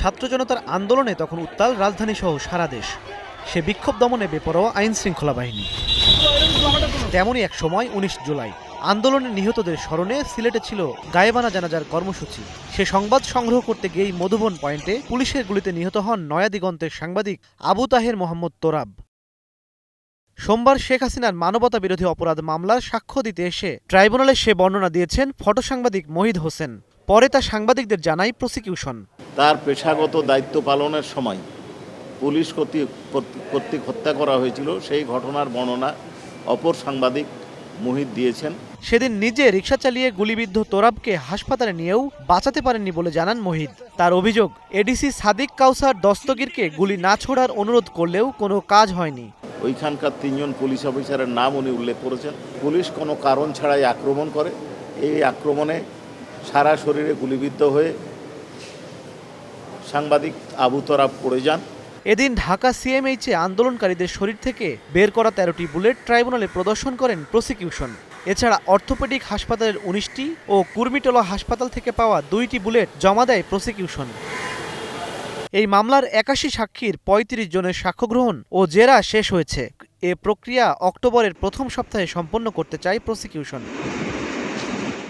ছাত্র জনতার আন্দোলনে তখন উত্তাল রাজধানীসহ সারা দেশ। সে বিক্ষোভ দমনে বেপরোয়া আইন শৃঙ্খলা বাহিনী। তেমনই এক সময় ১৯ জুলাই আন্দোলনে নিহতদের স্মরণে সিলেটে ছিল গায়েবানা জানাজার কর্মসূচি। সে সংবাদ সংগ্রহ করতে গিয়েই মধুবন পয়েন্টে পুলিশের গুলিতে নিহত হন নয়াদিগন্তের সাংবাদিক আবু তাহের মোহাম্মদ তোরাব। সোমবার শেখ হাসিনার মানবতা বিরোধী অপরাধ মামলার সাক্ষ্য দিতে এসে ট্রাইব্যুনালে সে বর্ণনা দিয়েছেন ফটো সাংবাদিক মহিদ হোসেন। পরে তা সাংবাদিকদের জানায় প্রসিকিউশন। তার পেশাগত দায়িত্ব পালনের সময় পুলিশ কর্তৃক হত্যা করা হয়েছিল, সেই ঘটনার বর্ণনা অপর সাংবাদিক মহিদ দিয়েছেন। সেদিন নিজে রিকশা চালিয়ে গুলিবিদ্ধ তোরাবকে হাসপাতালে নিয়েও বাঁচাতে পারেননি বলে জানান মহিদ। তার অভিযোগ, এডিসি সাদিক কাউসার দস্তগীরকে গুলি না ছোড়ার অনুরোধ করলেও কোনো কাজ হয়নি। ওইখানকার ৩ জন পুলিশ অফিসারের নাম উনি উল্লেখ করেছেন। পুলিশ কোনো কারণ ছাড়াই আক্রমণ করে। এই আক্রমণে সারা শরীরে গুলিবিদ্ধ হয়ে সাংবাদিক আবু তোরাব পড়ে যান। এদিন ঢাকা সিএমএইচে আন্দোলনকারীদের শরীর থেকে বের করা ১৩টি বুলেট ট্রাইব্যুনালে প্রদর্শন করেন প্রসিকিউশন। এছাড়া অর্থোপেডিক হাসপাতালের ১৯টি ও কুর্মিটোলা হাসপাতাল থেকে পাওয়া ২টি বুলেট জমা দেয় প্রসিকিউশন। এই মামলার ৮১ সাক্ষীর ৩৫ জনের সাক্ষ্য গ্রহণ ও জেরা শেষ হয়েছে। এ প্রক্রিয়া অক্টোবরের প্রথম সপ্তাহে সম্পন্ন করতে চায় প্রসিকিউশন।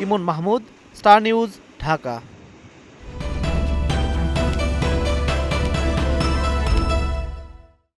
ইমন মাহমুদ, স্টার নিউজ, ঢাকা।